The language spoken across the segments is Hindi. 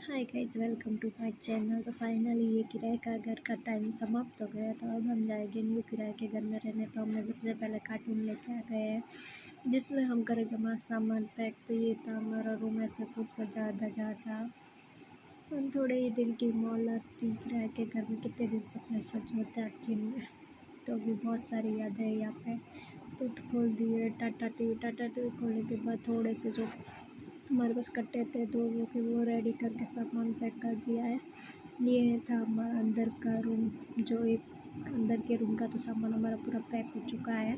Hi guys, welcome to my channel. तो फाइनली ये किराए का घर का टाइम समाप्त हो गया। तो अब हम जाएंगे न्यू किराए के घर में रहने। तो हमने सबसे पहले कार्टून लेके आ गए हैं जिसमें हम करेंगे हमारा सामान पैक। तो ये था हमारा रूम, ऐसे खूब सजा धजा था। हम थोड़े ही दिन की मोहलत थी। किराए के घर में कितने दिन सपने सच होते हैं आखिर में। तो भी बहुत सारी यादें हैं यहाँ पे। तो खोल दिए टाटा टी खोलने के बाद थोड़े से जो हमारे पास कट्टे थे दो वो रेडी करके सामान पैक कर दिया है। ये था हमारा अंदर का रूम, जो एक अंदर के रूम का तो सामान हमारा पूरा पैक हो चुका है।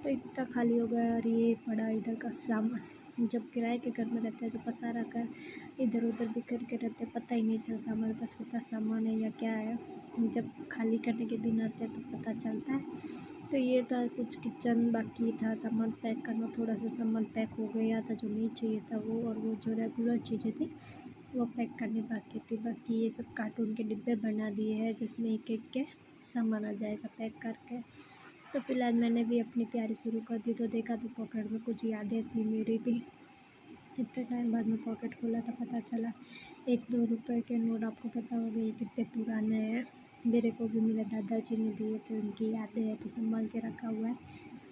तो इतना खाली हो गया। और ये पड़ा इधर का सामान। जब किराए के घर में रहते हैं तो पसारा कर इधर उधर बिखर के रहते, पता ही नहीं चलता हमारे पास कितना सामान है या क्या है। जब खाली करने के दिन आते हैं तो पता चलता है। तो ये था कुछ किचन बाकी था सामान पैक करना, थोड़ा सा सामान पैक हो गया था जो नहीं चाहिए था वो, और वो जो रेगुलर चीज़ें थी वो पैक करनी बाकी थी। बाकी ये सब कार्टून के डिब्बे बना दिए हैं जिसमें एक एक के सामान आ जाएगा पैक करके। तो फिलहाल मैंने भी अपनी तैयारी शुरू कर दी। तो देखा तो पॉकेट में कुछ यादें थी मेरी भी। इतने टाइम बाद में पॉकेट खोला तो पता चला 1-2 रुपए के नोट। आपको पता होगा ये कितने पुराने हैं। मेरे को भी मेरे दादाजी ने दिए थे, उनकी यादें हैं तो संभाल के रखा हुआ है।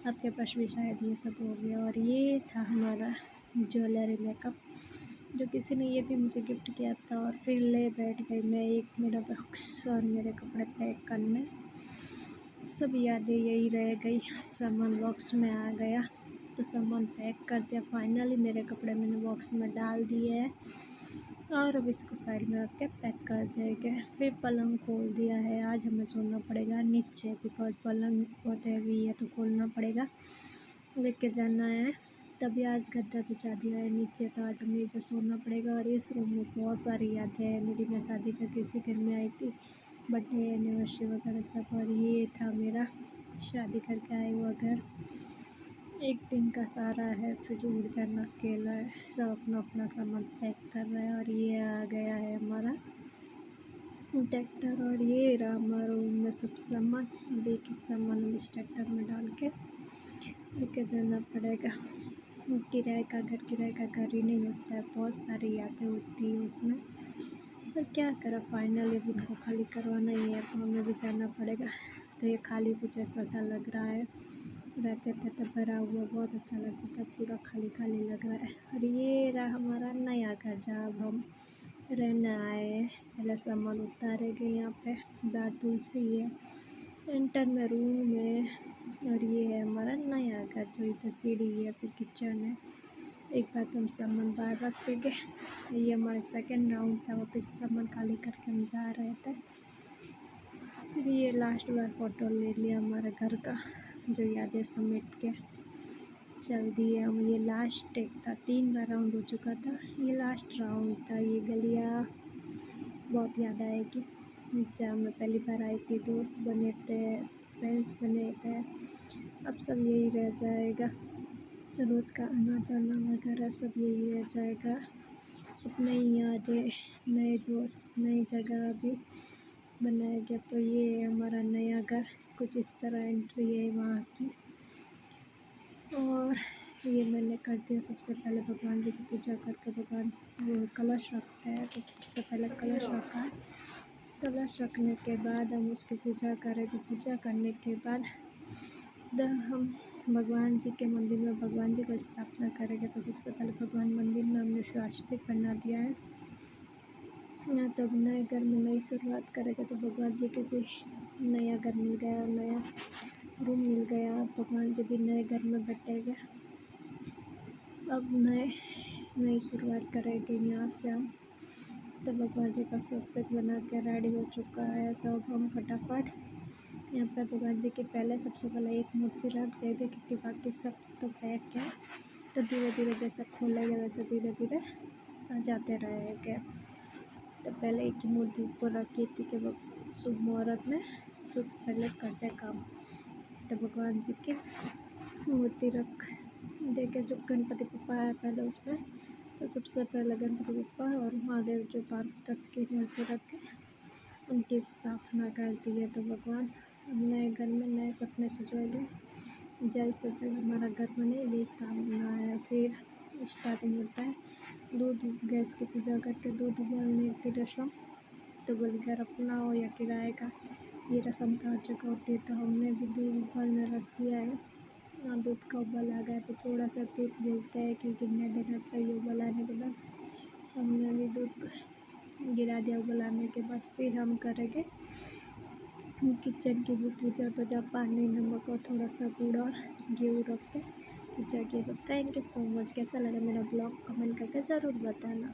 आपके पास भी शायद ये सब हो गया। और ये था हमारा ज्वेलरी मेकअप जो किसी ने ये भी मुझे गिफ्ट किया था। और फिर ले बैठ गई मैं एक मेरा बॉक्स और मेरे कपड़े पैक करने। सब यादें यही रह गई। सामान बॉक्स में आ गया तो सामान पैक कर दिया। फाइनली मेरे कपड़े मैंने बॉक्स में डाल दिए हैं और अब इसको साइड में रख के पैक कर देंगे। फिर पलंग खोल दिया है। आज हमें सोना पड़ेगा नीचे बिकॉज पलंग बहुत हैवी है तो खोलना पड़ेगा, लेके जाना है। तभी आज गद्दा बिछा दिया है नीचे, तो आज हमें इधर सोना पड़ेगा। और इस रूम में बहुत सारी यादें हैं मेरी। मैं शादी करके इसी घर में आई थी, बर्थडे एनिवर्सरी वगैरह सब। और ये था मेरा शादी करके आए हुआ घर। एक दिन का सारा है, फिर उड़ जाना अकेला है। सब अपना अपना सामान पैक कर रहा है। और ये आ गया है हमारा ट्रैक्टर। और ये रहा हमारा रूम में सब सामान। अब एक एक सामान हम इस ट्रैक्टर में डाल के लेके जाना पड़ेगा। किराए का घर ही नहीं होता है, बहुत सारी यादें होती है उसमें। पर क्या करा, फाइनली अब इनको खाली करवाना ही है तो हमें भी जाना पड़ेगा। तो ये खाली कुछ ऐसा सा लग रहा है। रहते थे तो भरा हुआ बहुत अच्छा लगता था, पूरा खाली खाली लग रहा है। और ये रहा हमारा नया घर जहाँ अब हम रहने आए हैं। पहले सामान उतारेंगे। यहाँ पे बाहर तुलसी है, एंटर में रूम है। और ये है हमारा नया घर जो इधर सीढ़ी है, फिर किचन है। एक बात हम सामान बाहर रख देंगे। ये हमारा सेकंड राउंड था, वापस सामान खाली करके हम जा रहे थे। फिर ये लास्ट बार फ़ोटो ले लिया हमारे घर का, जो यादें समेट के चल दिए हम। ये लास्ट एक था, 3 बार राउंड हो चुका था, ये लास्ट राउंड था। ये गलियाँ बहुत याद आएगी जहाँ मैं पहली बार आई थी। दोस्त बने थे, फ्रेंड्स बने थे, अब सब यही रह जाएगा। रोज़ का आना जाना वगैरह सब यही रह जाएगा। अब नई यादें, नए दोस्त, नई जगह भी बनाया गया। तो ये है हमारा नया घर, कुछ इस तरह एंट्री है वहाँ की। और ये मैंने कर दिया। सबसे पहले भगवान जी की पूजा करके, भगवान वो कलश रखते हैं तो सबसे पहले कलश रखा है। कलश रखने के बाद हम उसकी पूजा करेंगे। पूजा करने के बाद हम भगवान जी के मंदिर में भगवान जी को स्थापना करेंगे। तो सबसे पहले भगवान मंदिर में हमने स्वास्तिक बना दिया है। तो अब नए घर में नई शुरुआत करेंगे। तो भगवान जी के भी नया घर मिल गया, नया रूम मिल गया। भगवान जी भी नए घर में बैठेंगे। अब नई शुरुआत करेंगे यहाँ से हम। तो भगवान जी का स्वास्तिक बना के रेडी हो चुका है। तो अब हम फटाफट यहाँ पर भगवान जी के पहले सबसे पहले एक मूर्ति रख देंगे, क्योंकि बाकी सब तो पैक है। तो धीरे धीरे जैसे खोलेंगे वैसे धीरे धीरे सजाते रहेंगे। तो पहले एक ही मूर्ति ऊपर रखी थी कि वो शुभ मुहूर्त में शुभ पहले करते काम। तो भगवान जी की मूर्ति रख देके जो गणपति बप्पा है पहले उसमें, तो सबसे पहले गणपति बप्पा और महादेव जो 5 तक की मूर्ति रख के उनकी स्थापना कर दी है। तो भगवान नए घर में नए सपने सजाएंगे। जल्द से जल्द हमारा घर बने, यही कामना है। फिर स्टार्टिंग होता है दूध गैस की पूजा करके दूध उबालने की रस्म तो बोली घर अपना हो या किराए का, ये रस्म तो हर जगह होती है। तो हमने भी दूध उबालने रख दिया है। दूध का उबाल आ गया तो थोड़ा सा दूध भेजते हैं कि गिरने देना चाहिए। उबालने के बाद हमने भी दूध गिरा दिया। उबालने के बाद फिर हम करेंगे किचन की भी पूजा। तो जब पानी, नमक और थोड़ा सा गुड़ और घी रख के पूजा की। तो थैंक यू सो मच। कैसा लगा मेरा ब्लॉग कमेंट करके ज़रूर बताना।